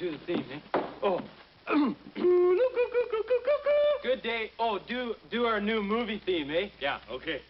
do the theme, eh? Oh. Good day. Oh, do our new movie theme, eh? Yeah, okay.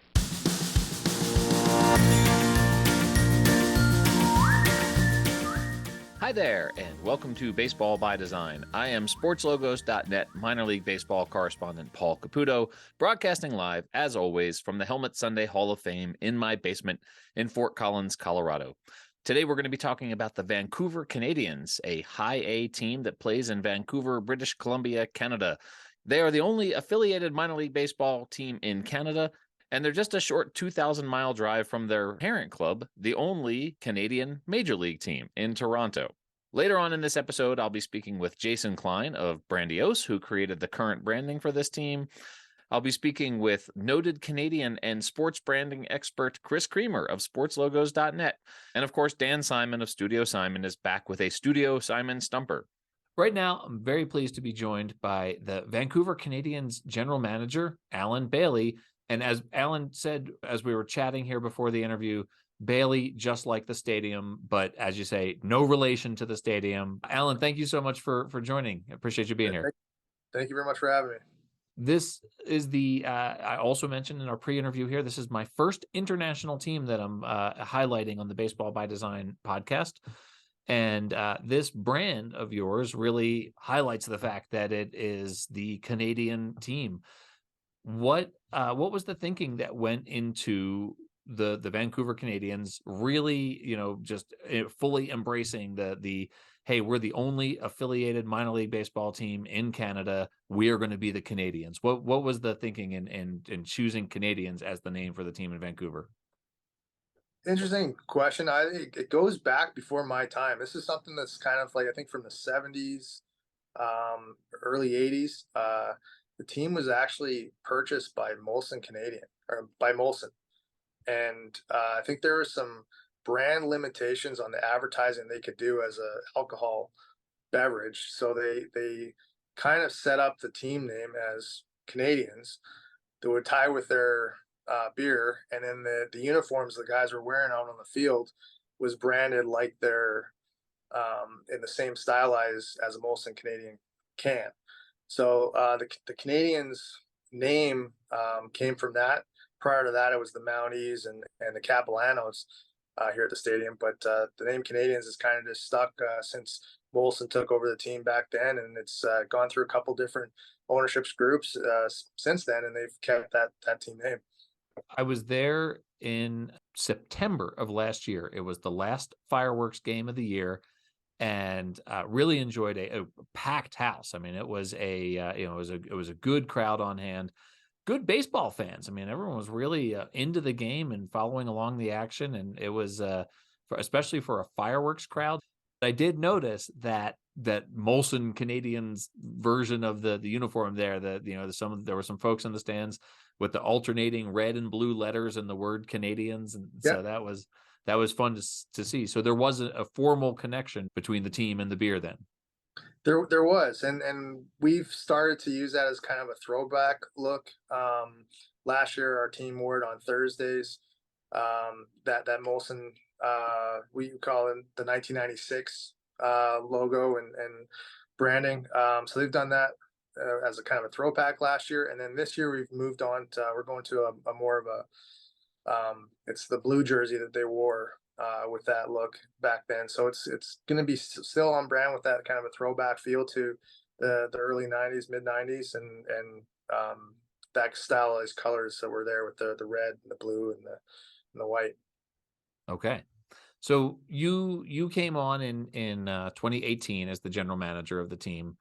Hi there, and welcome to Baseball by Design. I am SportsLogos.net minor league baseball correspondent Paul Caputo, broadcasting live, as always, from the Helmet Sunday Hall of Fame in my basement in Fort Collins, Colorado. Today we're going to be talking about the Vancouver Canadians, a high A team that plays in Vancouver, British Columbia, Canada. They are the only affiliated minor league baseball team in Canada, and they're just a short 2,000-mile drive from their parent club, the only Canadian Major League team in Toronto. Later on in this episode, I'll be speaking with Jason Klein of Brandiose, who created the current branding for this team. I'll be speaking with noted Canadian and sports branding expert Chris Creamer of SportsLogos.net. And of course, Dan Simon of Studio Simon is back with a Studio Simon Stumper. Right now, I'm very pleased to be joined by the Vancouver Canadians general manager, Alan Bailey. And as Alan said, as we were chatting here before the interview, Bailey, just like the stadium, but as you say, no relation to the stadium. Alan, thank you so much for joining. I appreciate you being here. Thank you very much for having me. This is I also mentioned in our pre-interview here, this is my first international team that I'm highlighting on the Baseball by Design podcast. And this brand of yours really highlights the fact that it is the Canadian team. What was the thinking that went into the Vancouver Canadians really, just fully embracing the hey, we're the only affiliated minor league baseball team in Canada. We are going to be the Canadians. What was the thinking in choosing Canadians as the name for the team in Vancouver? Interesting question. I think it goes back before my time. This is something that's kind of like, I think, from the 70s, early 80s. The team was actually purchased by Molson Canadian, or by Molson. And I think there were some brand limitations on the advertising they could do as a alcohol beverage. So they kind of set up the team name as Canadians that would tie with their beer. And then the uniforms the guys were wearing out on the field was branded like they're in the same stylized as a Molson Canadian can. So the Canadians name came from that. Prior to that, it was the Mounties and the Capellanos here at the stadium. But the name Canadians is kind of just stuck since Molson took over the team back then, and it's gone through a couple different ownership groups since then, and they've kept that team name. I was there in September of last year. It was the last fireworks game of the year, and really enjoyed a packed house. I mean, it was it was a good crowd on hand. Good baseball fans. I mean, everyone was really into the game and following along the action, and it was especially for a fireworks crowd. I did notice that Molson Canadians version of the uniform there. There were some folks in the stands with the alternating red and blue letters and the word Canadians, and so that was fun to see. So there was a formal connection between the team and the beer then. There was, and we've started to use that as kind of a throwback look. Last year, our team wore it on Thursdays. That Molson, we call it the 1996 logo and branding. So they've done that as a kind of a throwback last year, and then this year we've moved on to we're going to a more of a it's the blue jersey that they wore with that look back then. So it's going to be still on brand with that kind of a throwback feel to the early 90s, mid 90s, and that stylized colors that were there with the red and the blue and the white. Okay. So you came on in 2018 as the general manager of the team.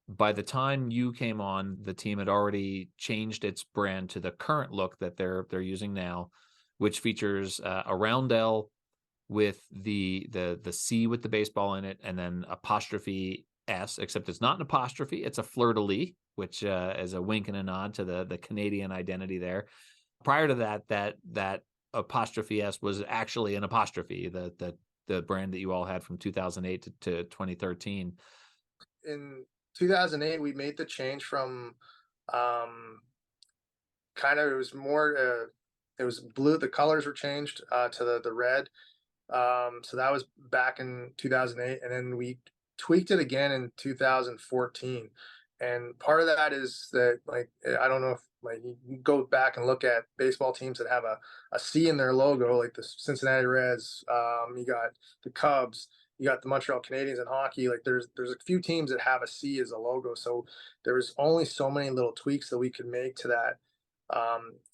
By the time you came on, the team had already changed its brand to the current look that they're using now, which features a roundel with the C with the baseball in it, and then apostrophe S, except it's not an apostrophe, it's a fleur-de-lis, which is a wink and a nod to the Canadian identity there. Prior to that apostrophe S was actually an apostrophe, the brand that you all had from 2008 to 2013. In 2008, we made the change from it was more it was blue. The colors were changed to the red. So that was back in 2008, and then we tweaked it again in 2014. And part of that is that, like, I don't know if, like, you go back and look at baseball teams that have a C in their logo, like the Cincinnati Reds, you got the Cubs, you got the Montreal Canadiens in hockey. Like, there's a few teams that have a C as a logo. So there was only so many little tweaks that we could make to that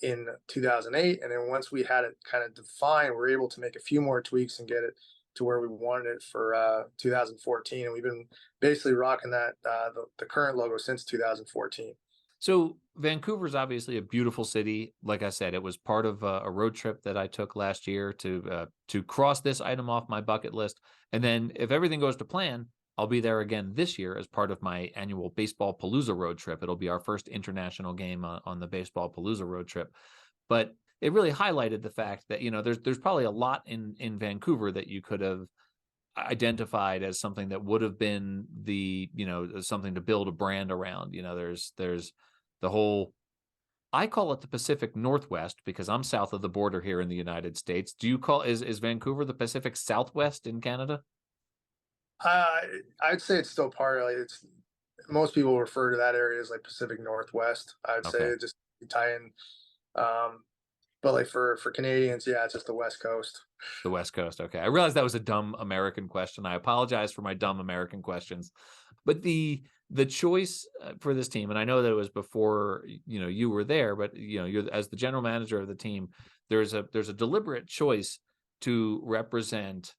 in 2008. And then once we had it kind of defined, we were able to make a few more tweaks and get it to where we wanted it for 2014. And we've been basically rocking that the current logo since 2014. So Vancouver's obviously a beautiful city. Like I said, it was part of a road trip that I took last year to cross this item off my bucket list. And then if everything goes to plan, I'll be there again this year as part of my annual Baseball Palooza road trip. It'll be our first international game on the Baseball Palooza road trip. But it really highlighted the fact that, there's probably a lot in Vancouver that you could have identified as something that would have been something to build a brand around. There's the whole, I call it the Pacific Northwest because I'm south of the border here in the United States. Do you is Vancouver the Pacific Southwest in Canada? I'd say it's still part of, like, it's, most people refer to that area as like Pacific Northwest. I'd say Okay. it just tie in. But like for Canadians, yeah, it's just the West Coast. The West Coast. Okay. I realized that was a dumb American question. I apologize for my dumb American questions. But the choice for this team, and I know that it was before, you were there, but you're, as the general manager of the team, there's a deliberate choice to represent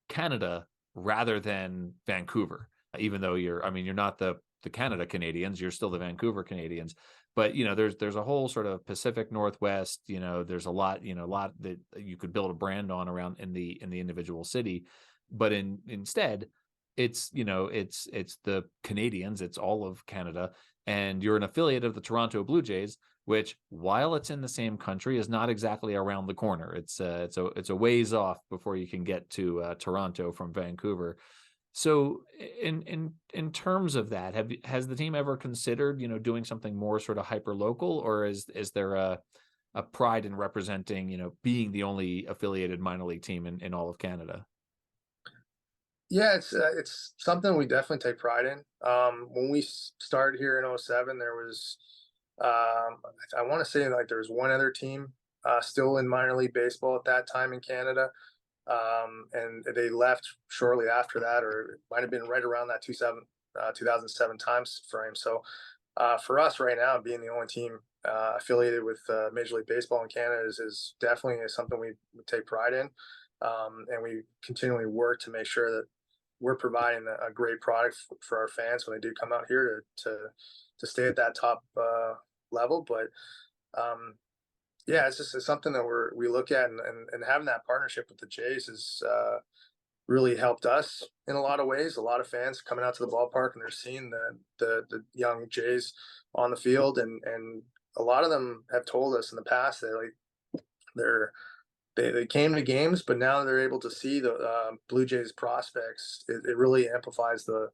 Canada rather than Vancouver. Even though you're not the Canada Canadians, you're still the Vancouver Canadians. But there's a whole sort of Pacific Northwest. There's a lot that you could build a brand on around in the individual city. But instead, it's it's the Canadians, it's all of Canada, and you're an affiliate of the Toronto Blue Jays, which, while it's in the same country, is not exactly around the corner. It's a ways off before you can get to Toronto from Vancouver. So in terms of that, has the team ever considered, doing something more sort of hyper local, or is there a pride in representing, being the only affiliated minor league team in all of Canada? Yeah, it's something we definitely take pride in. When we started here in '07, there was, I want to say, like, there was one other team still in minor league baseball at that time in Canada. And they left shortly after that, or it might have been right around that 2007 time frame. So for us right now, being the only team affiliated with Major League Baseball in Canada is definitely something we take pride in. And we continually work to make sure that we're providing a great product for our fans when they do come out here to stay at that top level. But yeah, it's something that we look at, and having that partnership with the Jays has really helped us in a lot of ways. A lot of fans coming out to the ballpark and they're seeing the young Jays on the field, and a lot of them have told us in the past that, like, they came to games, but now they're able to see the Blue Jays prospects. It really amplifies them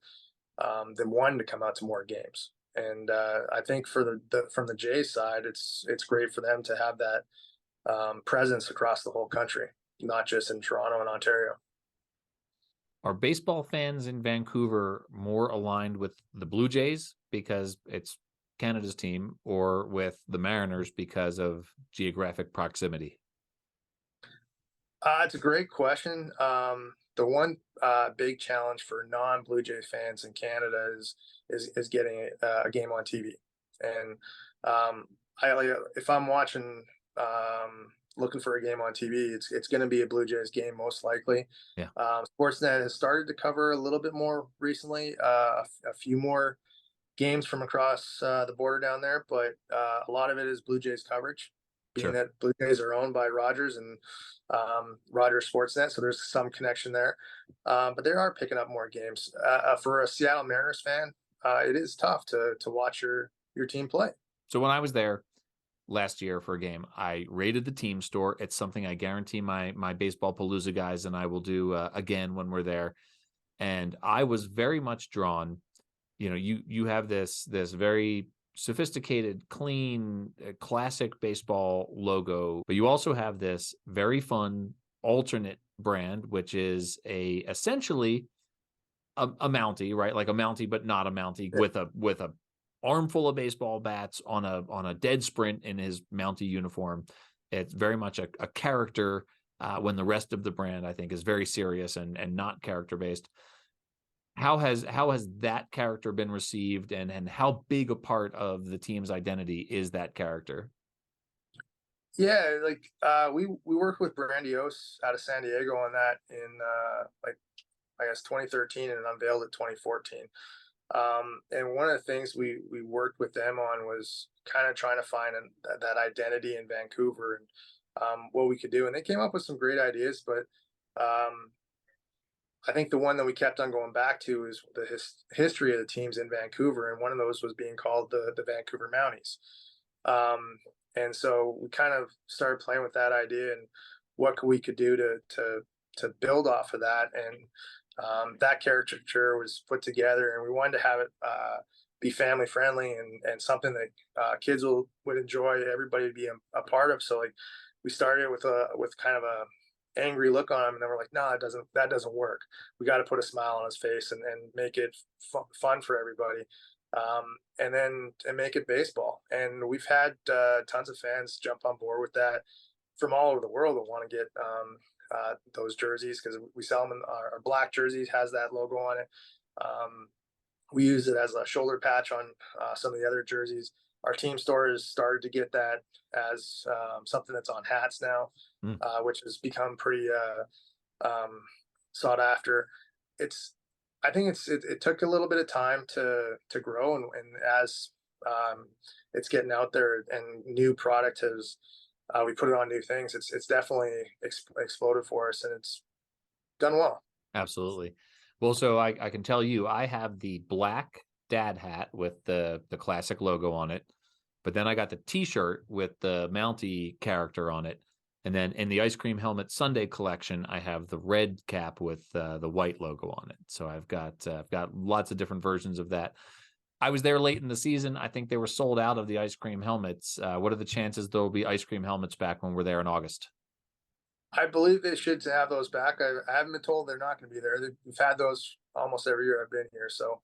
wanting to come out to more games. And I think for from the Jays side, it's great for them to have that presence across the whole country, not just in Toronto and Ontario. Are baseball fans in Vancouver more aligned with the Blue Jays because it's Canada's team, or with the Mariners because of geographic proximity? It's a great question. The one big challenge for non-Blue Jays fans in Canada is getting a game on TV. And if I'm watching, looking for a game on TV, it's going to be a Blue Jays game most likely. Yeah. Sportsnet has started to cover a little bit more recently, a few more games from across the border down there, but a lot of it is Blue Jays coverage, being Sure. that Blue Jays are owned by Rogers and Rogers Sportsnet, so there's some connection there. But they are picking up more games. For a Seattle Mariners fan, it is tough to watch your team play. So when I was there last year for a game, I raided the team store. It's something I guarantee my Baseball Palooza guys and I will do again when we're there. And I was very much drawn. You have this very sophisticated, clean, classic baseball logo, but you also have this very fun alternate brand, which is essentially a Mountie, right? Like a Mountie, but not a Mountie, with a armful of baseball bats on a dead sprint in his Mountie uniform. It's very much a character, when the rest of the brand, I think, is very serious and not character based. How has that character been received, and how big a part of the team's identity is that character? Yeah, like we worked with Brandiose out of San Diego on that in like I guess 2013 and unveiled it 2014. And one of the things we worked with them on was kind of trying to find that identity in Vancouver and what we could do. And they came up with some great ideas, but I think the one that we kept on going back to is the history of the teams in Vancouver, and one of those was being called the Vancouver Mounties. And so we kind of started playing with that idea and what we could do to build off of that. And that caricature was put together, and we wanted to have it be family friendly and something that kids would enjoy, everybody to be a part of. So like we started with kind of a angry look on him, and then we're like, no, that doesn't work. We got to put a smile on his face and make it fun for everybody, and make it baseball. And we've had tons of fans jump on board with that from all over the world that want to get those jerseys, because we sell them in our black jerseys has that logo on it. We use it as a shoulder patch on some of the other jerseys. Our team store has started to get that as something that's on hats now, which has become pretty sought after. I think it took a little bit of time to grow, and as it's getting out there and new product has, we put it on new things. It's definitely exploded for us, and it's done well. Absolutely. Well, so I can tell you, I have the black dad hat with the classic logo on it, but then I got the T-shirt with the Mountie character on it, and then in the Ice Cream Helmet Sunday collection, I have the red cap with the white logo on it. So I've got lots of different versions of that. I was there late in the season. I think they were sold out of the ice cream helmets. What are the chances there'll be ice cream helmets back when we're there in August? I believe they should have those back. I haven't been told they're not going to be there. We've had those almost every year I've been here, so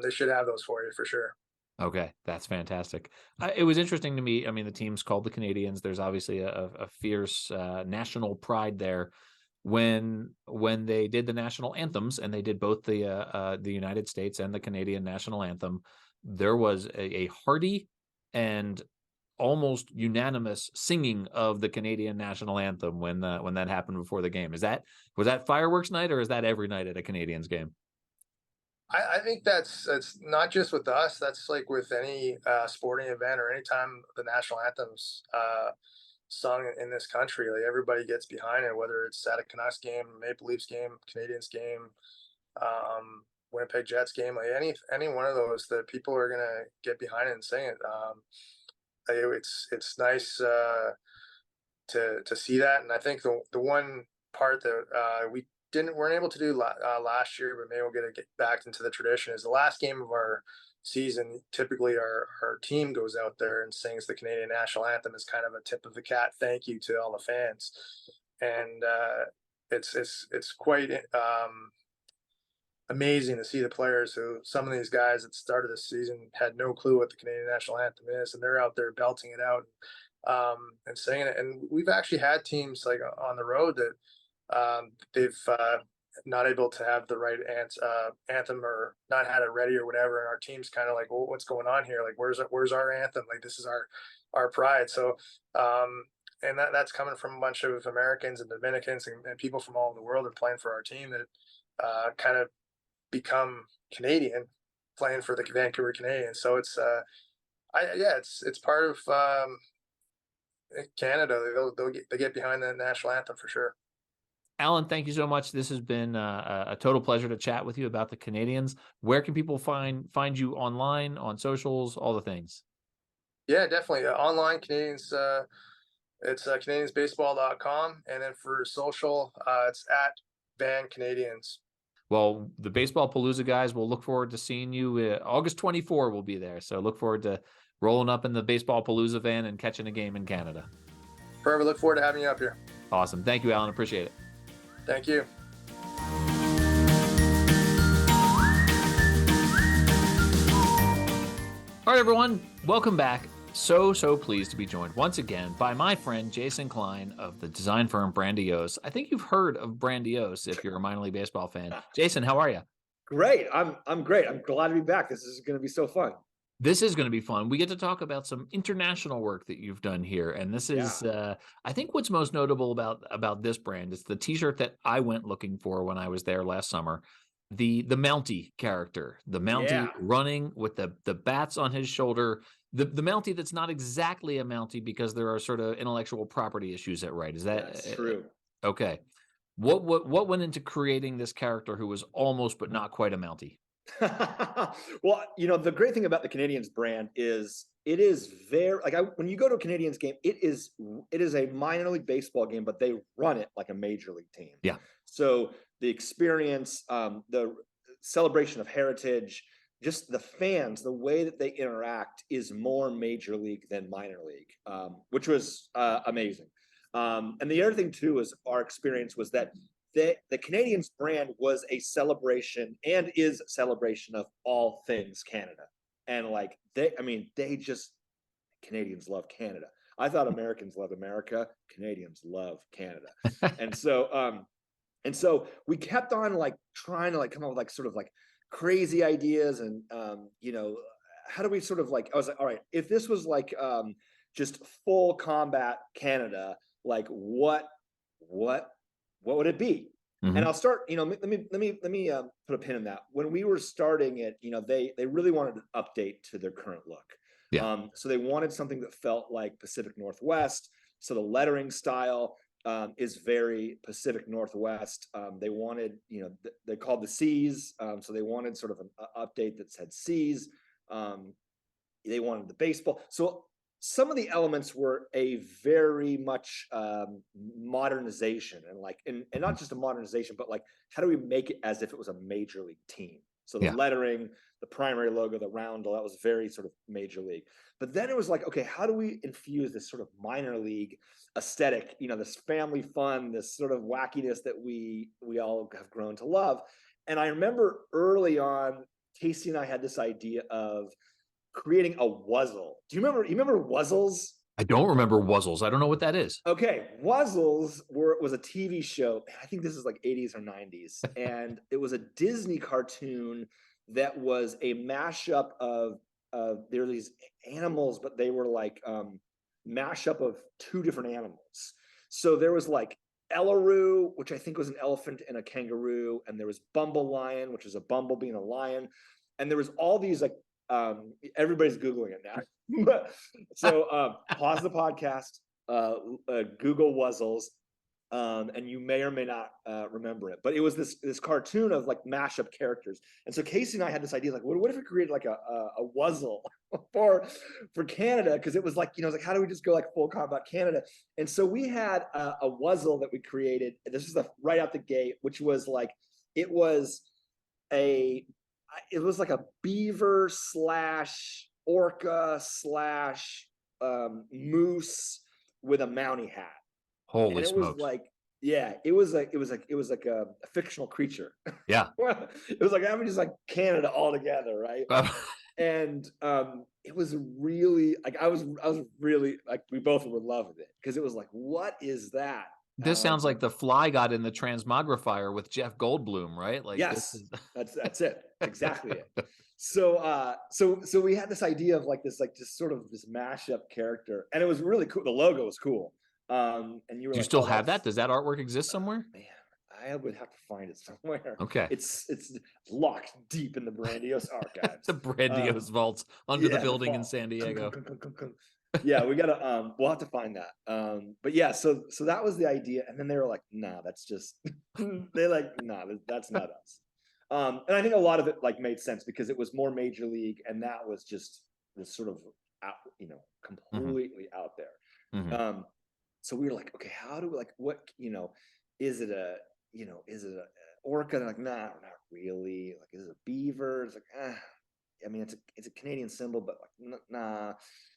they should have those for you for sure. Okay, that's fantastic. It was interesting to me. I mean, the team's called the Canadians. There's obviously a fierce national pride there. When they did the national anthems, and they did both the United States and the Canadian national anthem, there was a hearty and almost unanimous singing of the Canadian national anthem when that happened before the game. Was that fireworks night, or is that every night at a Canadians game? I think that's not just with us. That's like with any sporting event or anytime the national anthem's sung in this country. Like everybody gets behind it, whether it's at a Canucks game, Maple Leafs game, Canadians game, Winnipeg Jets game, like any one of those, that people are gonna get behind it and sing it. It's nice to see that, and I think the one part that we weren't able to do last year, but maybe we'll get back into the tradition, is the last game of our season. Typically, our team goes out there and sings the Canadian national anthem as kind of a tip of the cap thank you to all the fans, and it's quite amazing to see the players who, some of these guys at the start of the season had no clue what the Canadian national anthem is, and they're out there belting it out and singing it. And we've actually had teams like on the road that they've not able to have the right anthem, or not had it ready or whatever, and our team's kind of like, well, what's going on here? Like, where's our anthem? Like, this is our pride. So and that's coming from a bunch of Americans and Dominicans and people from all over the world are playing for our team that kind of become Canadian playing for the Vancouver Canadians. So it's it's part of Canada. They get behind the national anthem for sure. Alan, thank you so much. This has been a total pleasure to chat with you about the Canadians. Where can people find you online, on socials, all the things? Yeah, definitely. Online Canadians, it's canadiansbaseball.com. And then for social, it's at Van Canadians. Well, the Baseball Palooza guys will look forward to seeing you. August 24 will be there. So look forward to rolling up in the Baseball Palooza van and catching a game in Canada. Perfect. Look forward to having you up here. Awesome. Thank you, Alan. Appreciate it. Thank you. All right, everyone, welcome back. So pleased to be joined once again by my friend Jason Klein of the design firm Brandiose. I think you've heard of Brandiose if you're a minor league baseball fan. Jason, how are you? Great. I'm great. I'm glad to be back. This is going to be so fun. This is going to be fun. We get to talk about some international work that you've done here, and this is, I think, what's most notable about this brand. It's the T-shirt that I went looking for when I was there last summer. The Mountie character, the Mountie running with the bats on his shoulder. The Mountie that's not exactly a Mountie because there are sort of intellectual property issues at right. Is That's true? Okay. What went into creating this character who was almost but not quite a Mountie? Well, the great thing about the Canadians brand is it is very when you go to a Canadians game, it is a minor league baseball game, but they run it like a major league team. Yeah. So the experience, the celebration of heritage, just the fans, the way that they interact is more major league than minor league, which was amazing. And the other thing too is our experience was that the Canadians brand was a celebration and is a celebration of all things Canada. And Canadians love Canada. I thought Americans love America. Canadians love Canada. And so we kept on trying to come up with sort of crazy ideas. And, how do we sort of I was like, all right, if this was just full combat Canada, what would it be? Mm-hmm. And I'll start, let me put a pin in that. When we were starting it, they really wanted an update to their current look. Yeah. So they wanted something that felt like Pacific Northwest. So the lettering style is very Pacific Northwest. They wanted, they called the C's. So they wanted sort of an update that said C's. They wanted the baseball. So some of the elements were a very much modernization and not just a modernization, but how do we make it as if it was a major league team? So the lettering, the primary logo, the roundel, that was very sort of major league. But then it was okay, how do we infuse this sort of minor league aesthetic, this family fun, this sort of wackiness that we all have grown to love? And I remember early on, Casey and I had this idea of creating a wuzzle. Do you remember wuzzles? I don't remember wuzzles. I don't know what that is. Okay. Wuzzles was a TV show. I think this is 80s or 90s. And it was a Disney cartoon that was a mashup of there were these animals, but they were mashup of two different animals. So there was Ellaroo, which I think was an elephant and a kangaroo. And there was Bumble Lion, which was a bumblebee and a lion. And there was all these everybody's Googling it now. So pause the podcast, Google Wuzzles, and you may or may not remember it. But it was this cartoon of mashup characters. And so Casey and I had this idea, what if we created a Wuzzle for Canada? Because it was how do we just go full combat Canada? And so we had a Wuzzle that we created. This is right out the gate, which was it was a beaver / orca / moose with a Mountie hat. Holy and it smokes. Was it was like a fictional creature. Yeah. It was having just Canada all together, right? And it was really I was really we both were in love with it because it was what is that? This sounds like The Fly got in the transmogrifier with Jeff Goldblum, right? Yes, that's it. Exactly it. So we had this idea of this just sort of this mashup character, and it was really cool. The logo was cool. And you were Do you still have that? Does that artwork exist somewhere? Man, I would have to find it somewhere. Okay. It's locked deep in the Brandiose archives. The Brandiose vaults under the building in San Diego. Yeah, we gotta we'll have to find that. But yeah, so that was the idea, and then they were nah, that's just they're nah, that's not us. And I think a lot of it like made sense because it was more major league, and that was just this sort of out, completely out there. Mm-hmm. So we were like, okay, how do we like what is it a is it a orca? And like, nah, not really. Like, is it a beaver? It's like, I mean, it's a Canadian symbol, but like, nah.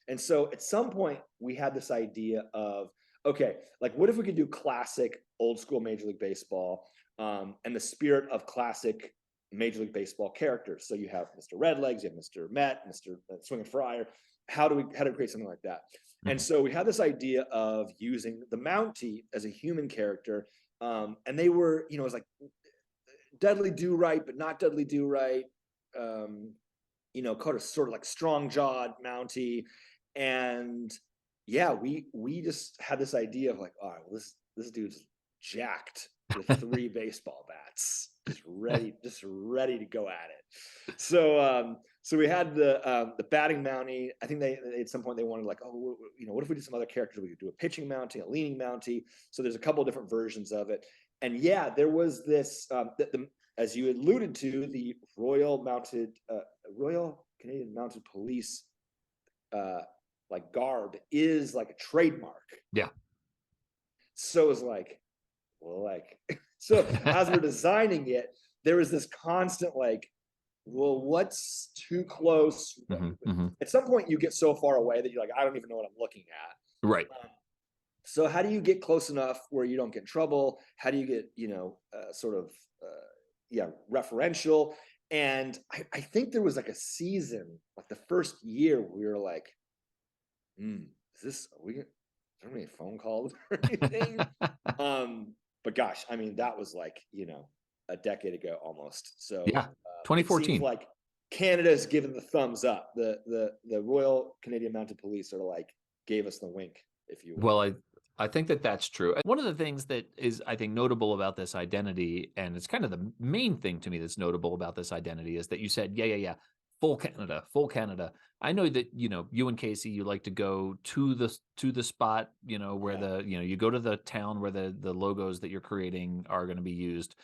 And so at some point we had this idea of, okay, like what if we could do classic old school Major League Baseball, and the spirit of classic Major League Baseball characters. So you have Mr. Redlegs, you have Mr. Met, Mr. Swing and Friar. How do we create something like that? And so we had this idea of using the Mountie as a human character. And they were, it was like Dudley Do Right, but not Dudley Do Right. Sort of like strong-jawed Mountie. And yeah, we just had this idea of like, all right, well, this dude's jacked with 3 baseball bats, just ready to go at it. So we had the batting Mountie. I think they at some point they wanted like, oh, what if we did some other characters? We could do a pitching Mountie, a leaning Mountie. So there's a couple of different versions of it. And yeah, there was this as you alluded to, the Royal Canadian Mounted Police like garb is like a trademark. Yeah. So it's like, well, like, so as we're designing it, there was this constant like, well, what's too close? At some point you get so far away that you're like, I don't even know what I'm looking at. Right. So how do you get close enough where you don't get in trouble? How do you get, referential? And I think there was like a season, like the first year, we were like, is there any phone calls or anything? But gosh, I mean, that was like, a decade ago almost. So yeah, 2014. It seems like Canada's given the thumbs up. The Royal Canadian Mounted Police are like gave us the wink, if you will. Well, I think that's true. One of the things that is, I think, notable about this identity, and it's kind of the main thing to me that's notable about this identity, is that you said, yeah, full Canada. I know that, you and Casey, you like to go to the spot, where you go to the town where the logos that you're creating are going to be used,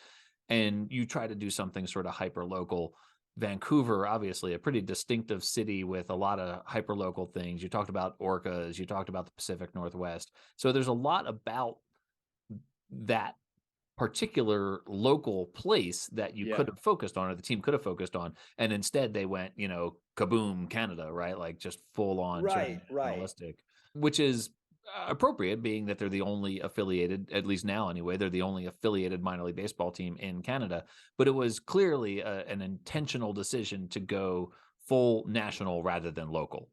and you try to do something sort of hyper local. Vancouver, obviously a pretty distinctive city with a lot of hyperlocal things. You talked about orcas, you talked about the Pacific Northwest. So there's a lot about that particular local place that you could have focused on, or the team could have focused on. And instead they went, kaboom, Canada, right? Like just full on nationalistic, which is appropriate, being that they're the only affiliated, at least now anyway, they're the only affiliated minor league baseball team in Canada. But it was clearly an intentional decision to go full national rather than local.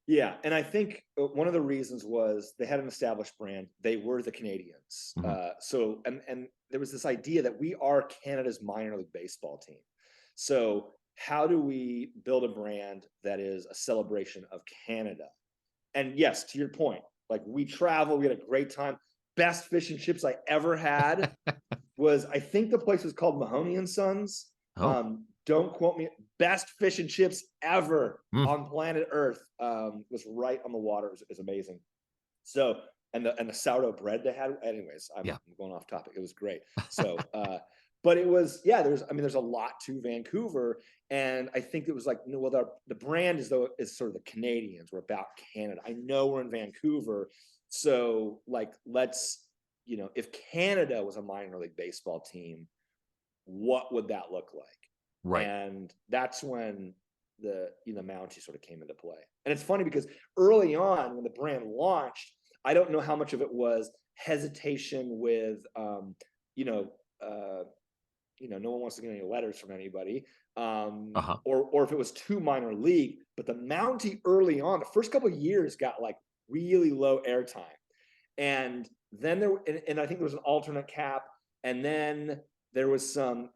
Yeah, and I think one of the reasons was they had an established brand. They were the Canadians. So there was this idea that we are Canada's minor league baseball team. So how do we build a brand that is a celebration of Canada? And yes, to your point, like we traveled, we had a great time. Best fish and chips I ever had was, I think the place was called Mahoney and Sons. Don't quote me. Best fish and chips ever on planet Earth. Was right on the water. It was amazing. So, and the sourdough bread they had. Anyways, I'm going off topic. It was great. So, but it was, there's a lot to Vancouver. And I think it was like, the brand is sort of the Canadians. We're about Canada. I know we're in Vancouver. So like, let's, if Canada was a minor league baseball team, what would that look like? Right. And that's when the Mountie sort of came into play. And it's funny because early on when the brand launched, I don't know how much of it was hesitation with, no one wants to get any letters from anybody, or if it was too minor league. But the Mountie early on, the first couple of years, got like really low airtime, and then and I think there was an alternate cap, and then there was some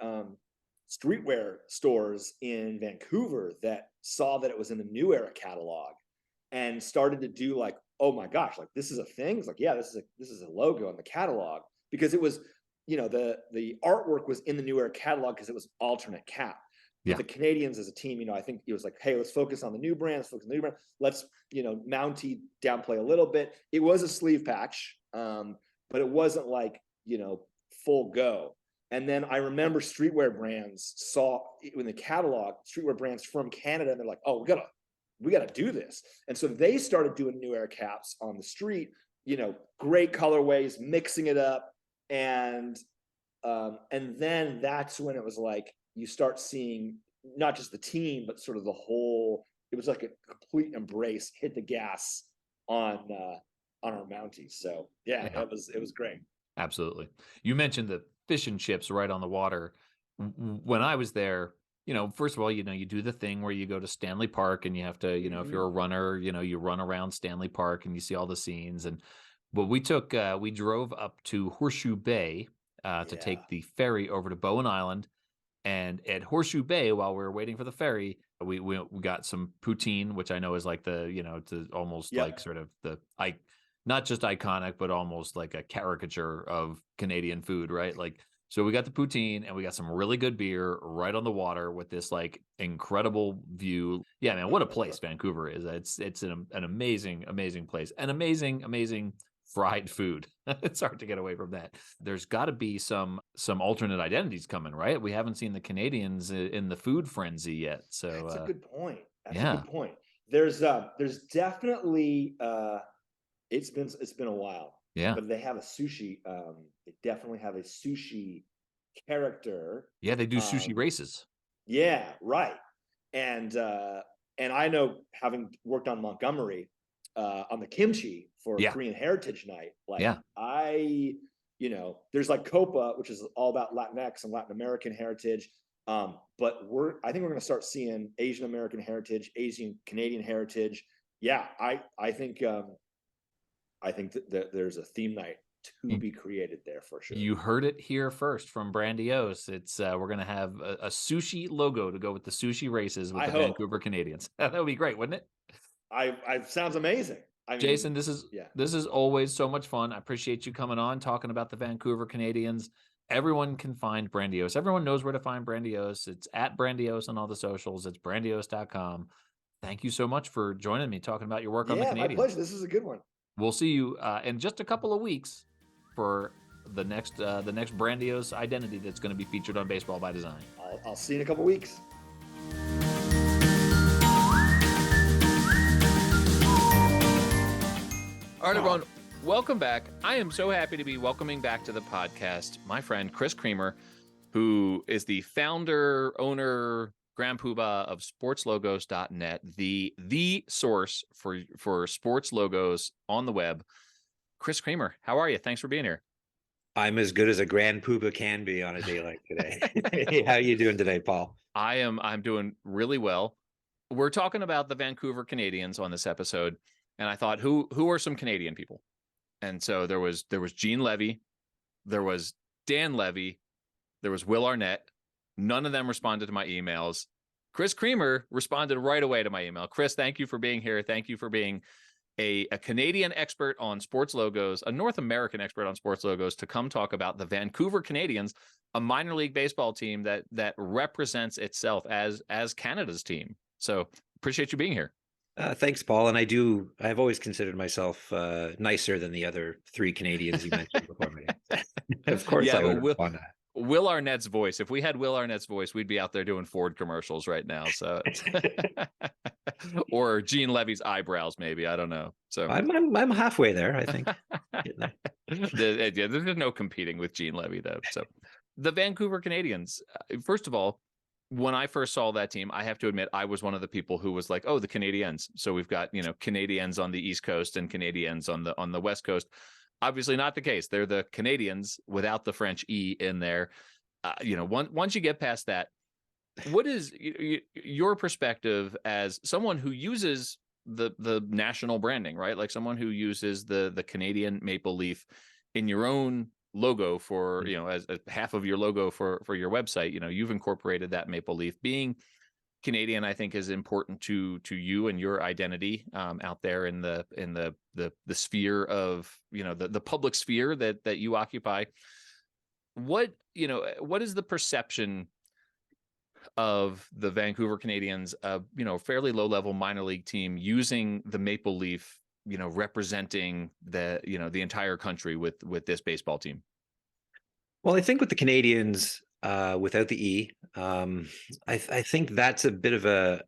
streetwear stores in Vancouver that saw that it was in the New Era catalog and started to do like, oh my gosh, like this is a thing. It's like, yeah, this is a logo in the catalog, because it was, the artwork was in the New Era catalog because it was alternate cap. But the Canadians as a team, I think it was like, hey, let's focus on the new brand. Let's, Mountie downplay a little bit. It was a sleeve patch, but it wasn't like, full go. And then I remember streetwear brands saw in the catalog, streetwear brands from Canada, and they're like, oh, we gotta do this. And so they started doing New Era caps on the street, great colorways, mixing it up. And then that's when it was like, you start seeing not just the team, but sort of the whole, it was like a complete embrace, hit the gas on our Mounties. So it was great. Absolutely. You mentioned the fish and chips right on the water. when I was there, first of all, you do the thing where you go to Stanley Park and you have to, if you're a runner, you run around Stanley Park and you see all the scenes. And but we drove up to Horseshoe Bay to take the ferry over to Bowen Island. And at Horseshoe Bay, while we were waiting for the ferry, we got some poutine, which I know is like it's almost like sort of not just iconic, but almost like a caricature of Canadian food, right? Like, so we got the poutine and we got some really good beer right on the water with this like incredible view. Yeah, man, what a place Vancouver is. It's an amazing, amazing place, an amazing fried food. It's hard to get away from that. There's got to be some alternate identities coming, right? We haven't seen the Canadians in the food frenzy yet. So that's a good point. That's yeah. a good point. There's definitely it's been a while. Yeah. But they have a sushi. They definitely have a sushi character. Yeah, they do sushi races. Yeah, right. And I know, having worked on Montgomery on the kimchi for Korean Heritage Night, there's like Copa, which is all about Latinx and Latin American heritage. But I think we're going to start seeing Asian American heritage, Asian Canadian heritage. Yeah, I think that there's a theme night to be created there for sure. You heard it here first from Brandiose. It's we're going to have a sushi logo to go with the sushi races with Vancouver Canadians. That would be great, wouldn't it? I sounds amazing. I mean, Jason, this is always so much fun. I appreciate you coming on, talking about the Vancouver Canadians. Everyone can find Brandiose. Everyone knows where to find Brandiose. It's at Brandiose on all the socials. It's brandiose.com. Thank you so much for joining me, talking about your work on the Canadians. My pleasure. This is a good one. We'll see you in just a couple of weeks for the next Brandiose identity that's going to be featured on Baseball by Design. I'll see you in a couple of weeks. All right, everyone, welcome back. I am so happy to be welcoming back to the podcast my friend Chris Creamer, who is the founder, owner, Grand Poobah of sportslogos.net, the source for sports logos on the web. Chris Creamer, how are you? Thanks for being here. I'm as good as a Grand Poobah can be on a day like today. How are you doing today, Paul? I'm doing really well. We're talking about the Vancouver Canadians on this episode, and I thought, who are some Canadian people? And so there was Gene Levy, there was Dan Levy, there was Will Arnett. None of them responded to my emails. Chris Creamer responded right away to my email. Chris, thank you for being here. Thank you for being a Canadian expert on sports logos, a North American expert on sports logos, to come talk about the Vancouver Canadians, a minor league baseball team that represents itself as Canada's team. So appreciate you being here. Thanks, Paul. And I've always considered myself nicer than the other three Canadians you mentioned before me. Of course, I would respond to that. Will Arnett's voice. If we had Will Arnett's voice, we'd be out there doing Ford commercials right now. So, or Gene Levy's eyebrows, maybe. I don't know. So I'm halfway there, I think. There's no competing with Gene Levy, though. So, the Vancouver Canadians. First of all, when I first saw that team, I have to admit I was one of the people who was like, "Oh, the Canadiens." So we've got Canadiens on the East Coast and Canadiens on the West Coast. Obviously not the case. They're the Canadians without the French E in there. Once you get past that, what is your perspective as someone who uses the national branding, right? Like someone who uses the Canadian maple leaf in your own logo for, as half of your logo for your website. You've incorporated that maple leaf. Being Canadian, I think, is important to you and your identity out there in the sphere of the public sphere that you occupy. What is the perception of the Vancouver Canadians, fairly low level minor league team, using the maple leaf, representing the entire country with this baseball team? Well, I think with the Canadians, without the E, I think that's a bit of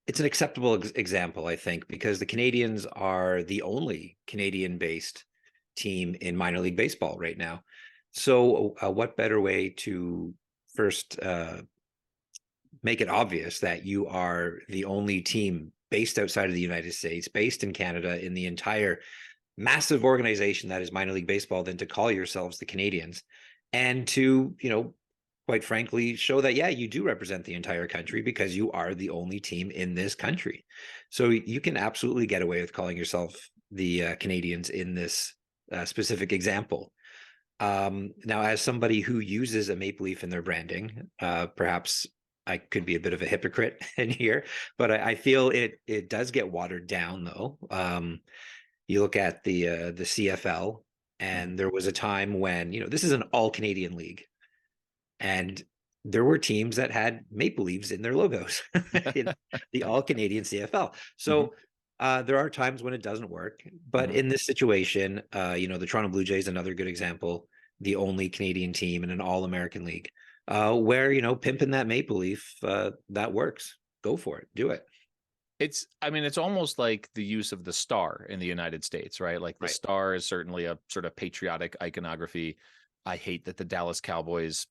it's an acceptable example, I think, because the Canadians are the only Canadian-based team in minor league baseball right now. So what better way to first make it obvious that you are the only team based outside of the United States, based in Canada, in the entire massive organization that is minor league baseball, than to call yourselves the Canadians, and to, quite frankly, show that, yeah, you do represent the entire country because you are the only team in this country. So you can absolutely get away with calling yourself the Canadians in this specific example. Now, as somebody who uses a maple leaf in their branding, perhaps I could be a bit of a hypocrite in here, but I feel it does get watered down, though. You look at the CFL, and there was a time when, this is an all Canadian league, and there were teams that had maple leaves in their logos in the all Canadian CFL. So there are times when it doesn't work, but in this situation, the Toronto Blue Jays, another good example, the only Canadian team in an all American league, where, pimping that maple leaf, that works. Go for it. Do it. It's almost like the use of the star in the United States, right? Like the star is certainly a sort of patriotic iconography. I hate that the Dallas Cowboys,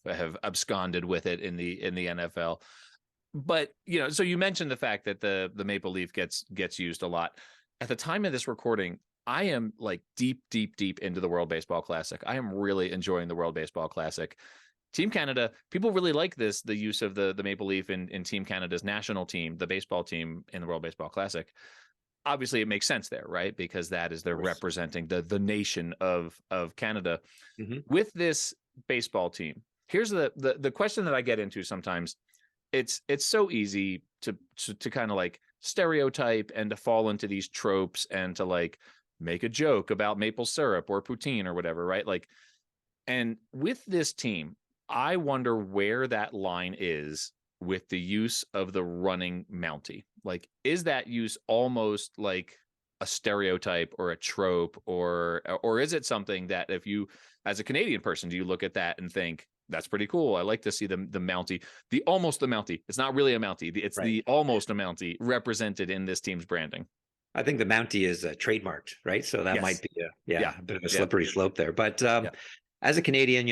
have absconded with it in the NFL. But, so you mentioned the fact that the maple leaf gets used a lot. At the time of this recording, I am like deep into the World Baseball Classic. I am really enjoying the World Baseball Classic. Team Canada, people really like the use of the maple leaf in Team Canada's national team, the baseball team in the World Baseball Classic. Obviously, it makes sense there, right? Because that is they're representing the nation of Canada. With this baseball team, here's the question that I get into sometimes. It's so easy to kind of like stereotype and to fall into these tropes and to like make a joke about maple syrup or poutine or whatever, right? Like, and with this team, I wonder where that line is with the use of the running Mountie. Like, is that use almost like a stereotype or a trope, or is it something that if you, as a Canadian person, do you look at that and think, that's pretty cool, I like to see the Mountie, almost the Mountie. It's not really a Mountie. It's the almost a Mountie represented in this team's branding. I think the Mountie is trademarked, right? So that might be a bit of a slippery slope there. But as a Canadian,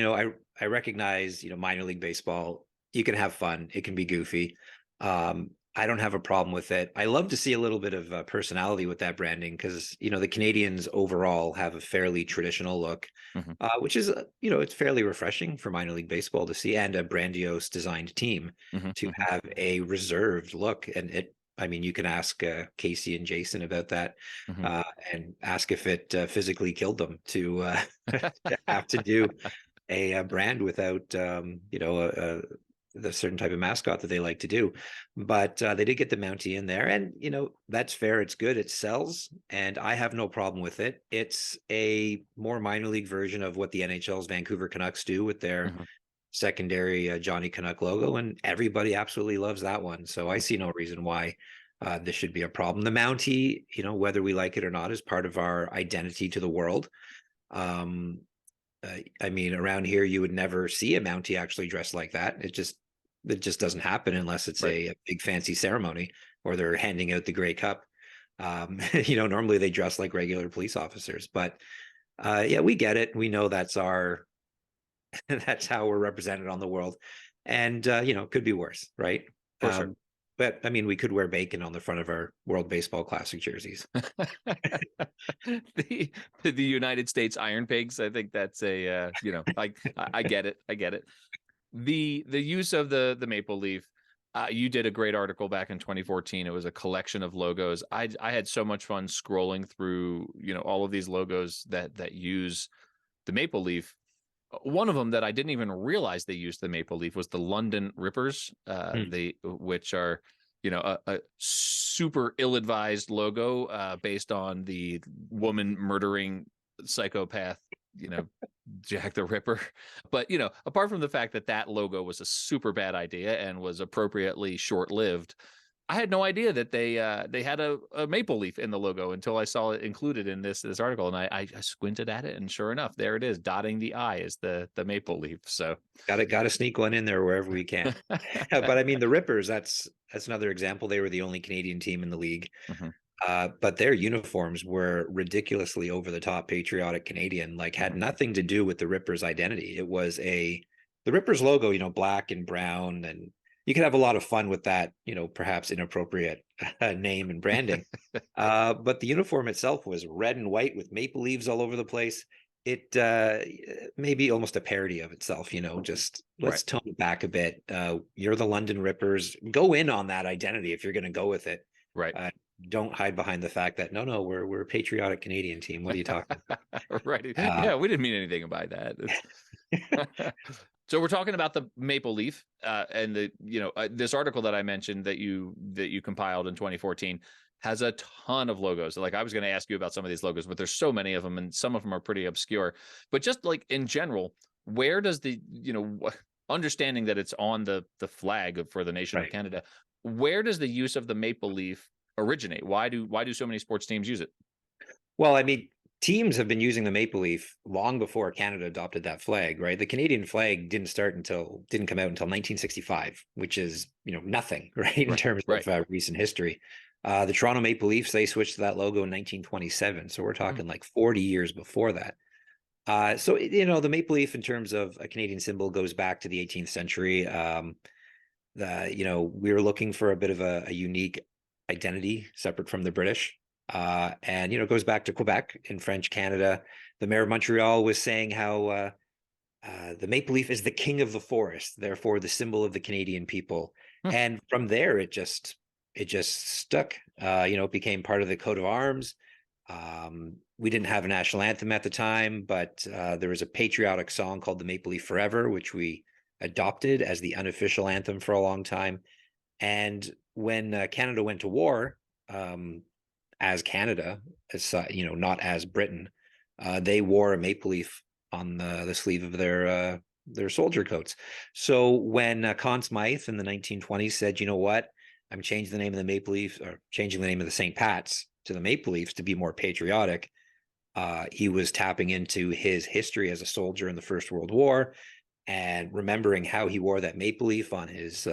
I recognize, minor league baseball, you can have fun. It can be goofy. I don't have a problem with it. I love to see a little bit of personality with that branding because, the Canadians overall have a fairly traditional look, which is, it's fairly refreshing for minor league baseball to see, and a Brandiose designed team to have a reserved look. And you can ask Casey and Jason about that and ask if it physically killed them to have to do a brand without, the certain type of mascot that they like to do. But they did get the Mountie in there, and that's fair. It's good. It sells, and I have no problem with it. It's a more minor league version of what the NHL's Vancouver Canucks do with their secondary Johnny Canuck logo, and everybody absolutely loves that one. So I see no reason why this should be a problem. The Mountie, whether we like it or not, is part of our identity to the world. Around here, you would never see a Mountie actually dressed like that. It just doesn't happen unless it's a big fancy ceremony or they're handing out the Grey Cup. Normally they dress like regular police officers, but we get it. We know that's that's how we're represented on the world, and could be worse, right? For sure. But we could wear bacon on the front of our World Baseball Classic jerseys. the United States Iron Pigs. I think that's I get it. I get it. The use of the maple leaf. You did a great article back in 2014. It was a collection of logos. I had so much fun scrolling through all of these logos that use the maple leaf. One of them that I didn't even realize they used the maple leaf was the London Rippers, which are, a super ill-advised logo based on the woman murdering psychopath, Jack the Ripper. But, apart from the fact that logo was a super bad idea and was appropriately short-lived, I had no idea that they had a maple leaf in the logo until I saw it included in this article, and I squinted at it, and sure enough, there it is. Dotting the I is the maple leaf. So gotta sneak one in there wherever we can. But the Rippers, that's another example. They were the only Canadian team in the league, but their uniforms were ridiculously over the top, patriotic Canadian. Like had nothing to do with the Rippers' identity. It was the Rippers logo, black and brown, and you could have a lot of fun with that, perhaps inappropriate name and branding. But the uniform itself was red and white with maple leaves all over the place. it maybe almost a parody of itself, just let's tone it back a bit. You're the London Rippers. Go in on that identity if you're going to go with it. Right. Don't hide behind the fact that no, we're a patriotic Canadian team. What are you talking about? Right. Yeah, we didn't mean anything by that. So we're talking about the maple leaf, and this article that I mentioned that you compiled in 2014 has a ton of logos. Like, I was going to ask you about some of these logos, but there's so many of them, and some of them are pretty obscure. But just like in general, where does the understanding that it's on the flag for the nation of Canada, where does the use of the maple leaf originate? Why do so many sports teams use it? Well, I mean, teams have been using the maple leaf long before Canada adopted that flag, right? The Canadian flag didn't come out until 1965, which is, nothing, right? In terms of recent history. The Toronto Maple Leafs, they switched to that logo in 1927. So we're talking like 40 years before that. So, the maple leaf in terms of a Canadian symbol goes back to the 18th century. We were looking for a bit of a unique identity separate from the British. And it goes back to Quebec in French Canada. The mayor of Montreal was saying how the maple leaf is the king of the forest, therefore the symbol of the Canadian people. And from there, it just stuck. It became part of the coat of arms. We didn't have a national anthem at the time, but there was a patriotic song called "The Maple Leaf Forever," which we adopted as the unofficial anthem for a long time. And when Canada went to war, as Canada, as not as Britain, they wore a maple leaf on the sleeve of their soldier coats. So when Conn Smythe in the 1920s said, "You know what? I'm changing the name of the Maple Leafs, or changing the name of the St. Pat's to the Maple Leafs to be more patriotic," he was tapping into his history as a soldier in the First World War and remembering how he wore that maple leaf on his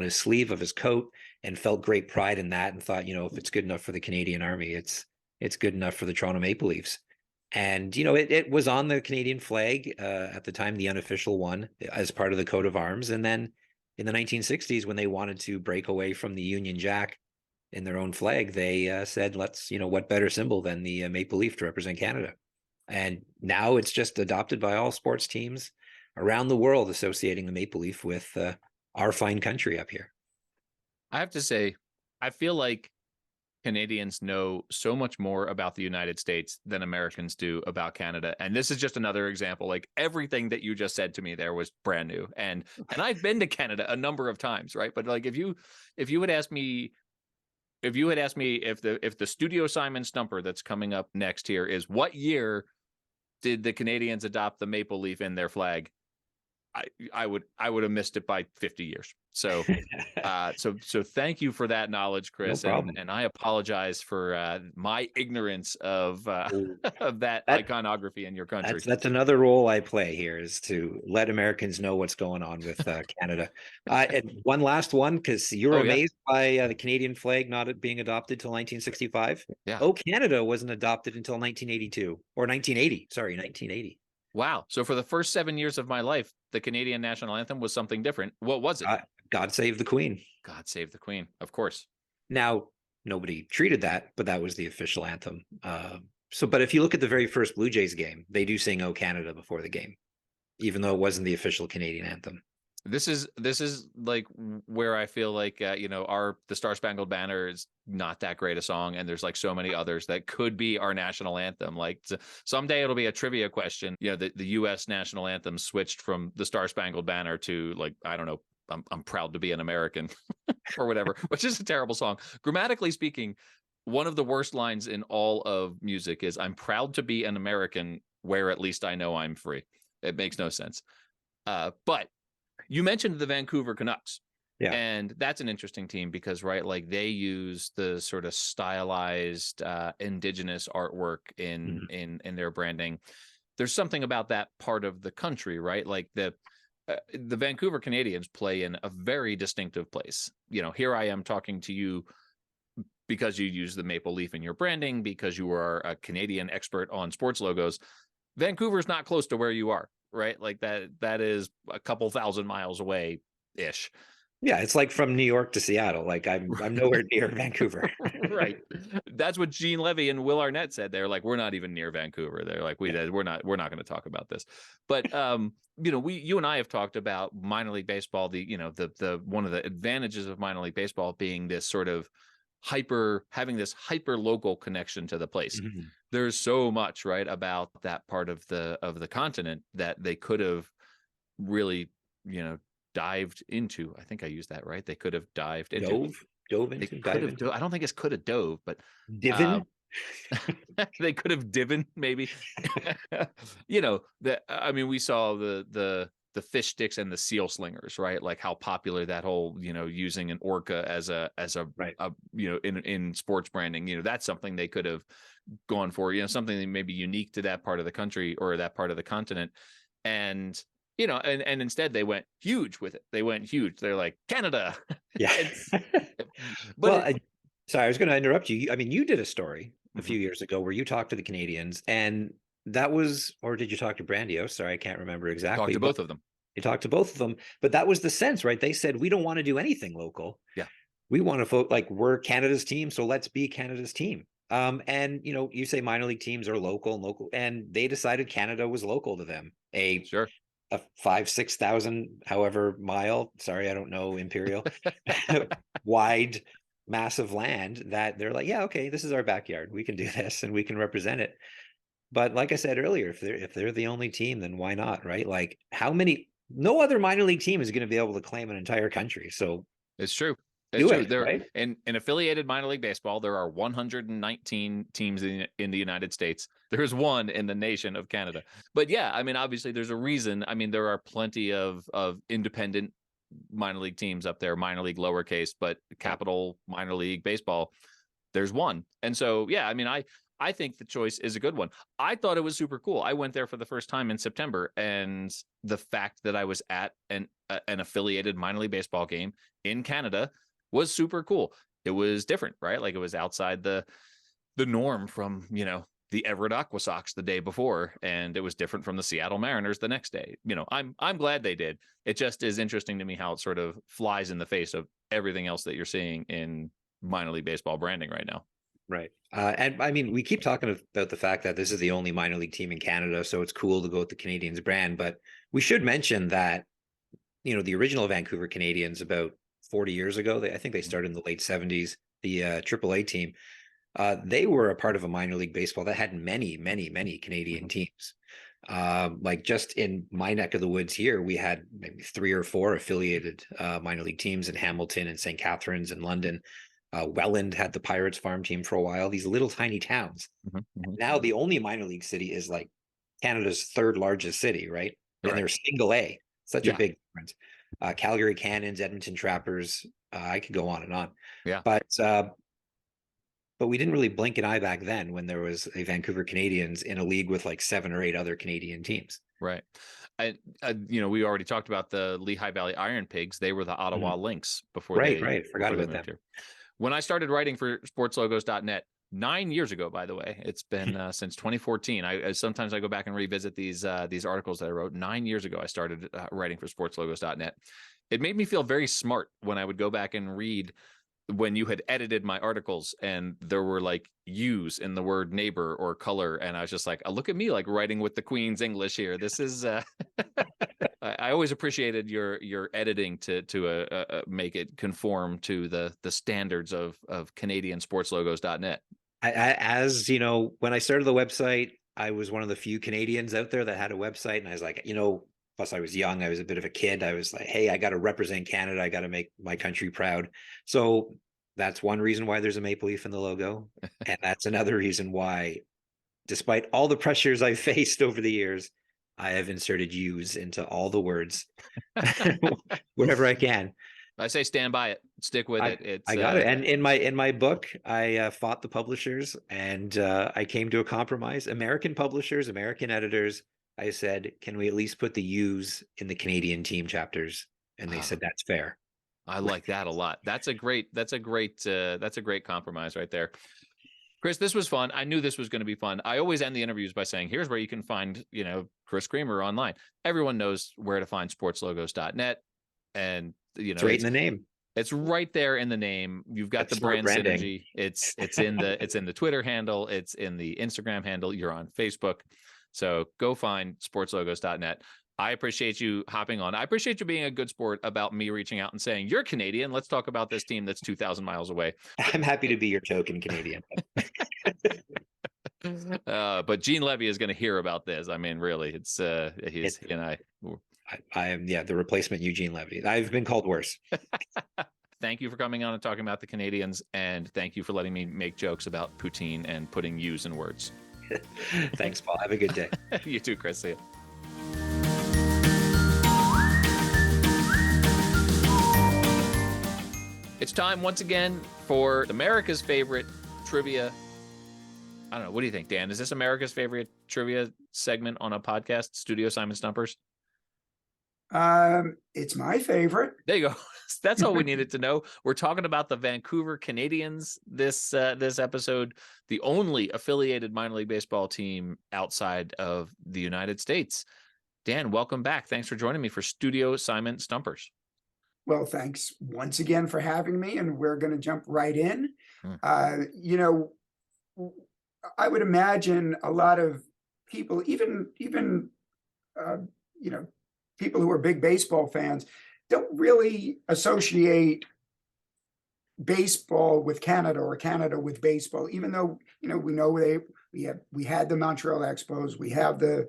sleeve of his coat and felt great pride in that, and thought, if it's good enough for the Canadian Army, it's good enough for the Toronto Maple Leafs. And it was on the Canadian flag at the time, the unofficial one, as part of the coat of arms. And then in the 1960s, when they wanted to break away from the Union Jack in their own flag, they said, let's, what better symbol than the maple leaf to represent Canada? And now it's just adopted by all sports teams around the world, associating the maple leaf with our fine country up here. I have to say, I feel like Canadians know so much more about the United States than Americans do about Canada. And this is just another example. Like, everything that you just said to me there was brand new. And I've been to Canada a number of times, right? But like, if you had asked me if the Studio Simon Stumper that's coming up next here is, what year did the Canadians adopt the maple leaf in their flag, I would have missed it by 50 years. So, so thank you for that knowledge, Chris. No problem. And I apologize for my ignorance of that iconography in your country. That's another role I play here, is to let Americans know what's going on with Canada. And one last one, because you were amazed by the Canadian flag not being adopted till 1965. Yeah. Oh, Canada wasn't adopted until 1982 or 1980. Sorry, 1980. Wow. So for the first 7 years of my life, the Canadian national anthem was something different. What was it? God Save the Queen. God Save the Queen, of course. Now, nobody treated that, but that was the official anthem. But if you look at the very first Blue Jays game, they do sing "Oh Canada" before the game, even though it wasn't the official Canadian anthem. This is like where I feel like the Star Spangled Banner is not that great a song, and there's like so many others that could be our national anthem. Like, someday it'll be a trivia question. The U.S. national anthem switched from the Star Spangled Banner to, like, I don't know, I'm proud to be an American or whatever, which is a terrible song. Grammatically speaking, one of the worst lines in all of music is, "I'm proud to be an American where at least I know I'm free." It makes no sense. But you mentioned the Vancouver Canucks. Yeah. And that's an interesting team because, right, like, they use the sort of stylized indigenous artwork in their branding. There's something about that part of the country, right? Like, the Vancouver Canadians play in a very distinctive place. Here I am talking to you because you use the maple leaf in your branding, because you are a Canadian expert on sports logos. Vancouver's not close to where you are, right? Like, that is a couple thousand miles away ish. Yeah, it's like from New York to Seattle. Like, I'm nowhere near Vancouver. Right. That's what Gene Levy and Will Arnett said. They're like, we're not even near Vancouver. They're like, we're not going to talk about this. But you and I have talked about minor league baseball. The one of the advantages of minor league baseball being this sort of having this hyper local connection to the place. Mm-hmm. There's so much right about that part of the continent that they could have really, dived into. I think I used that right. They could have dived into. Dove into. They could have. I don't think it's could have dove, but Divin. they could have divin maybe. We saw the fish sticks and the seal slingers, right? Like how popular that whole, using an orca as a right. In sports branding, that's something they could have gone for, something that may be unique to that part of the country or that part of the continent. And, and instead they went huge with it. They went huge. They're like Canada. Yeah. Sorry, I was going to interrupt you. I mean, you did a story a few years ago where you talked to the Canadians, and that was, or did you talk to Brandiose? Sorry, I can't remember exactly. Talked to both of them. You talked to both of them, but that was the sense, right? They said, we don't want to do anything local. Yeah. We want to vote like we're Canada's team, so let's be Canada's team. And you say minor league teams are local, and they decided Canada was local to them. Sure. A 5,000-6,000, however mile, sorry, I don't know imperial, wide, massive land that they're like, yeah, okay, this is our backyard. We can do this and we can represent it. But like I said earlier, if they're the only team, then why not, right? Like no other minor league team is going to be able to claim an entire country. So it's true. Right? In affiliated minor league baseball, there are 119 teams in the United States. There's one in the nation of Canada. But yeah, I mean, obviously there's a reason. I mean, there are plenty of independent minor league teams up there, minor league lowercase, but capital minor league baseball, there's one. And so, yeah, I mean, I think the choice is a good one. I thought it was super cool. I went there for the first time in September, and the fact that I was at an affiliated minor league baseball game in Canada was super cool. It was different, right? Like it was outside the norm from, the Everett Aqua Sox the day before, and it was different from the Seattle Mariners the next day. I'm glad they did. It just is interesting to me how it sort of flies in the face of everything else that you're seeing in minor league baseball branding right now. Right. And I mean, we keep talking about the fact that this is the only minor league team in Canada, so it's cool to go with the Canadians brand. But we should mention that, the original Vancouver Canadians about 40 years ago, I think they started in the late 70s, the AAA team. They were a part of a minor league baseball that had many, many, many Canadian teams. Like just in my neck of the woods here, we had maybe 3 or 4 affiliated minor league teams in Hamilton and St. Catharines and London. Welland had the Pirates farm team for a while, these little tiny towns. Now the only minor league city is like Canada's 3rd largest city, right? And they're single A, such a big difference. Calgary Cannons, Edmonton Trappers, I could go on and on. Yeah. But we didn't really blink an eye back then when there was a Vancouver Canadians in a league with like 7 or 8 other Canadian teams. Right. We already talked about the Lehigh Valley Iron Pigs. They were the Ottawa Lynx before Right. Forgot about that. Here. When I started writing for sportslogos.net 9 years ago, by the way, it's been since 2014. Sometimes I go back and revisit these articles that I wrote 9 years ago. I started writing for sportslogos.net. It made me feel very smart when I would go back and read when you had edited my articles and there were like U's in the word neighbor or color. And I was just like, look at me, like writing with the Queen's English here. This is, I always appreciated your editing to make it conform to the standards of Canadian sportslogos.net. As you know, when I started the website, I was one of the few Canadians out there that had a website. And I was like, plus I was young, I was a bit of a kid. I was like, hey, I got to represent Canada. I got to make my country proud. So that's one reason why there's a maple leaf in the logo. And that's another reason why, despite all the pressures I've faced over the years, I have inserted U's into all the words whenever I can. I say stand by it, stick with it. I got it. And in my book, I fought the publishers, and I came to a compromise. American publishers, American editors. I said, can we at least put the U's in the Canadian team chapters? And they said, that's fair. I like that a lot. That's a great compromise right there. Chris, this was fun. I knew this was going to be fun. I always end the interviews by saying, here's where you can find, Chris Creamer online. Everyone knows where to find sportslogos.net. And, it's right in the name. It's right there in the name. You've got That's the brand smart branding. synergy. It's in the Twitter handle. It's in the Instagram handle. You're on Facebook. So go find sportslogos.net. I appreciate you hopping on. I appreciate you being a good sport about me reaching out and saying, you're Canadian. Let's talk about this team that's 2,000 miles away. I'm happy to be your token Canadian. But Gene Levy is going to hear about this. I mean, really, he and I am, the replacement Eugene Levy. I've been called worse. Thank you for coming on and talking about the Canadians, and thank you for letting me make jokes about poutine and putting U's in words. Thanks, Paul. Have a good day. You too, Chris. See you. It's time once again for America's favorite trivia. I don't know. What do you think, Dan? Is this America's favorite trivia segment on a podcast, Studio Simon Stumpers? It's my favorite. There you go. That's all we needed to know. We're talking about the Vancouver Canadians this episode, the only affiliated minor league baseball team outside of the United States. Dan, welcome back. Thanks for joining me for Studio Simon Stumpers. Well, thanks once again for having me, and we're going to jump right in. I would imagine a lot of people, even people who are big baseball fans, don't really associate baseball with Canada or Canada with baseball, even though we know we had the Montreal Expos, we have the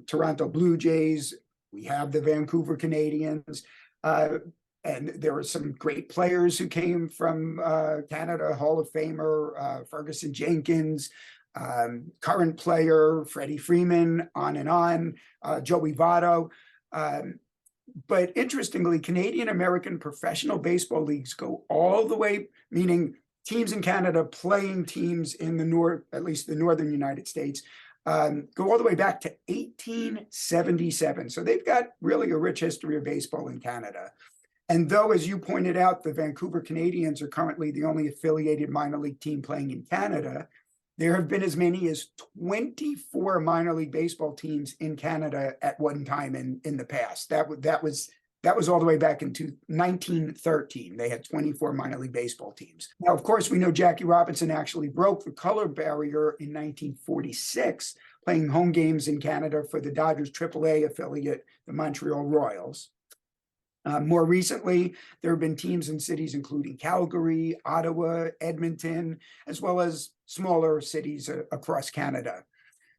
Toronto Blue Jays, we have the Vancouver Canadians, and there were some great players who came from Canada, Hall of Famer Ferguson Jenkins, current player Freddie Freeman, on and on, Joey Votto. But interestingly, Canadian American professional baseball leagues go all the way, meaning teams in Canada playing teams in the north, at least the northern United States, go all the way back to 1877. So they've got really a rich history of baseball in Canada. And though, as you pointed out, the Vancouver Canadians are currently the only affiliated minor league team playing in Canada, there have been as many as 24 minor league baseball teams in Canada at one time in the past. That was all the way back into 1913. They had 24 minor league baseball teams. Now, of course, we know Jackie Robinson actually broke the color barrier in 1946, playing home games in Canada for the Dodgers AAA affiliate, the Montreal Royals. More recently, there have been teams in cities including Calgary, Ottawa, Edmonton, as well as smaller cities across Canada.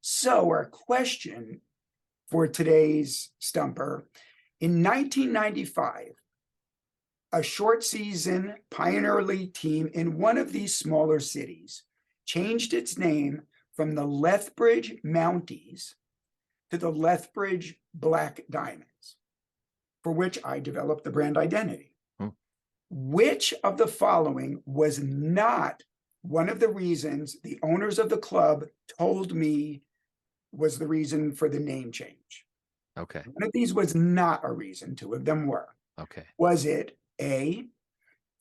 So our question for today's Stumper, in 1995, a short season Pioneer League team in one of these smaller cities changed its name from the Lethbridge Mounties to the Lethbridge Black Diamonds, for which I developed the brand identity. Which of the following was not one of the reasons the owners of the club told me was the reason for the name change? Okay. One of these was not a reason. Two of them were. Okay. Was it A,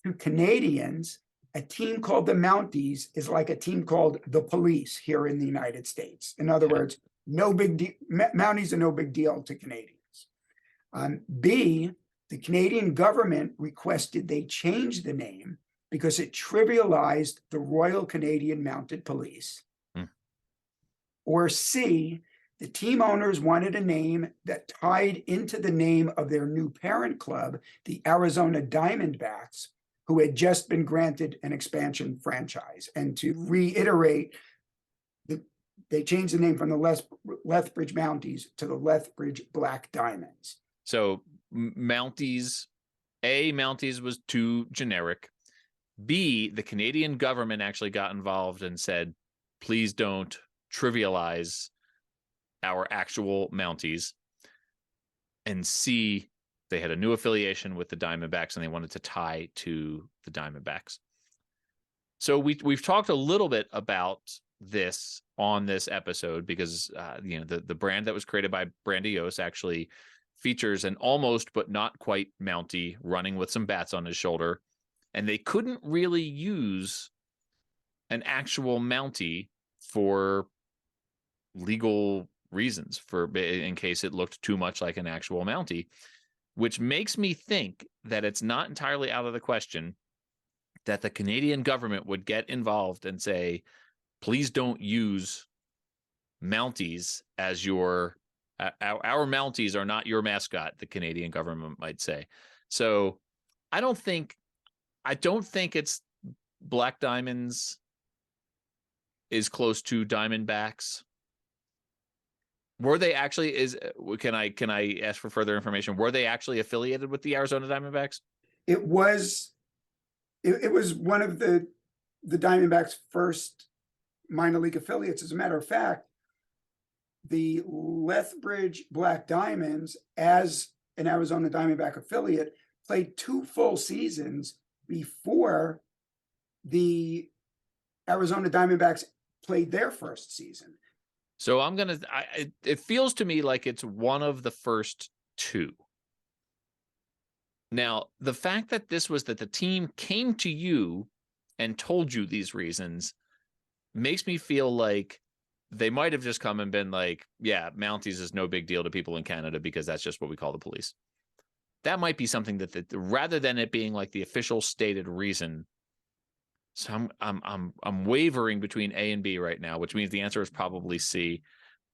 to Canadians, a team called the Mounties is like a team called the Police here in the United States? In other words, no big deal. Mounties are no big deal to Canadians. B, the Canadian government requested they change the name because it trivialized the Royal Canadian Mounted Police. Or C, the team owners wanted a name that tied into the name of their new parent club, the Arizona Diamondbacks, who had just been granted an expansion franchise. And to reiterate, they changed the name from the Lethbridge Mounties to the Lethbridge Black Diamonds. So Mounties, A, Mounties was too generic. B, the Canadian government actually got involved and said, please don't trivialize our actual Mounties. And C, they had a new affiliation with the Diamondbacks and they wanted to tie to the Diamondbacks. So we've talked a little bit about this on this episode because the brand that was created by Brandiose actually features an almost but not quite Mountie running with some bats on his shoulder, and they couldn't really use an actual Mountie for legal reasons, in case it looked too much like an actual Mountie. which makes me think that it's not entirely out of the question that the Canadian government would get involved and say, please don't use Mounties as your our Mounties are not your mascot, the Canadian government might say. So I don't think it's Black Diamonds is close to Diamondbacks. Were they actually can I ask for further information? Were they actually affiliated with the Arizona Diamondbacks? It was one of the Diamondbacks' first minor league affiliates. As a matter of fact, the Lethbridge Black Diamonds, as an Arizona Diamondback affiliate, played 2 full seasons before the Arizona Diamondbacks played their first season. So it feels to me like it's one of the first 2. Now, the fact that the team came to you and told you these reasons makes me feel like they might have just come and been like, yeah, Mounties is no big deal to people in Canada because that's just what we call the police. That might be something that rather than it being like the official stated reason. So I'm wavering between A and B right now, which means the answer is probably C.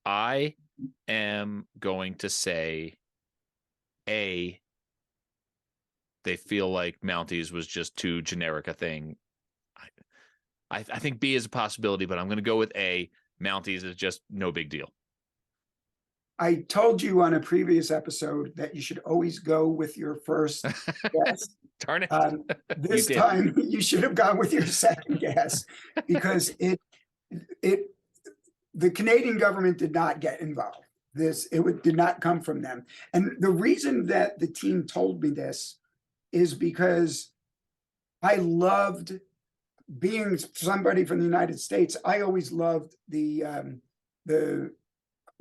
I am going to say A. They feel like Mounties was just too generic a thing. I think B is a possibility, but I'm going to go with A. Mounties is just no big deal. I told you on a previous episode that you should always go with your first guess. Darn it. This time you should have gone with your second guess, because the Canadian government did not get involved. It did not come from them. And the reason that the team told me this is because I loved being somebody from the United States. I always loved the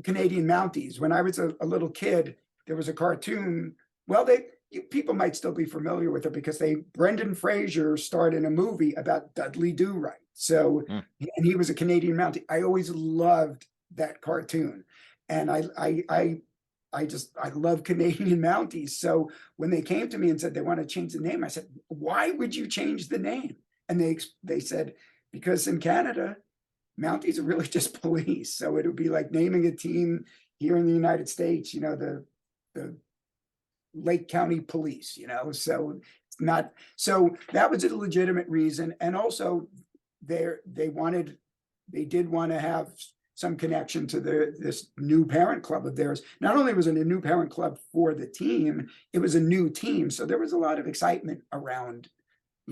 Canadian Mounties. When I was a little kid, there was a cartoon. Well, people might still be familiar with it because Brendan Fraser starred in a movie about Dudley Do-Right. So, and he was a Canadian Mountie. I always loved that cartoon, and I love Canadian Mounties. So when they came to me and said they want to change the name, I said, why would you change the name? And they said, because in Canada, Mounties are really just police. So it would be like naming a team here in the United States, the Lake County Police, so it's not. So that was a legitimate reason. And also they did want to have some connection to this new parent club of theirs. Not only was it a new parent club for the team, it was a new team. So there was a lot of excitement around, a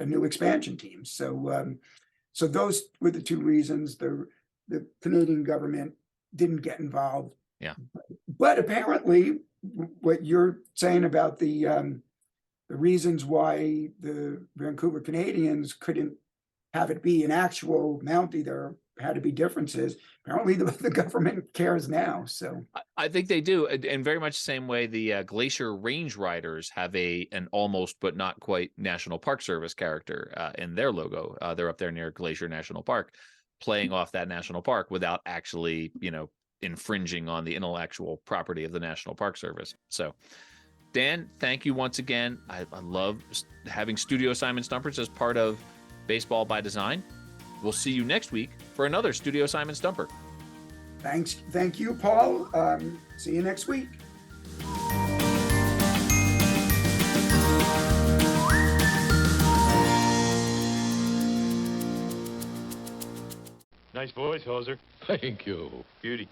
new expansion team. So those were the 2 reasons. The Canadian government didn't get involved. Yeah. But apparently what you're saying about the reasons why the Vancouver Canadians couldn't have it be an actual Mountie, there had to be differences. Apparently the government cares now. So I think they do. And very much the same way the Glacier Range Riders have an almost but not quite National Park Service character in their logo. They're up there near Glacier National Park, playing off that national park without actually, infringing on the intellectual property of the National Park Service. So, Dan, thank you once again. I love having Studio Simon Stumpers as part of Baseball by Design. We'll see you next week for another Studio Simon Stumper. Thanks. Thank you, Paul. See you next week. Nice voice, Hoser. Thank you. Beauty.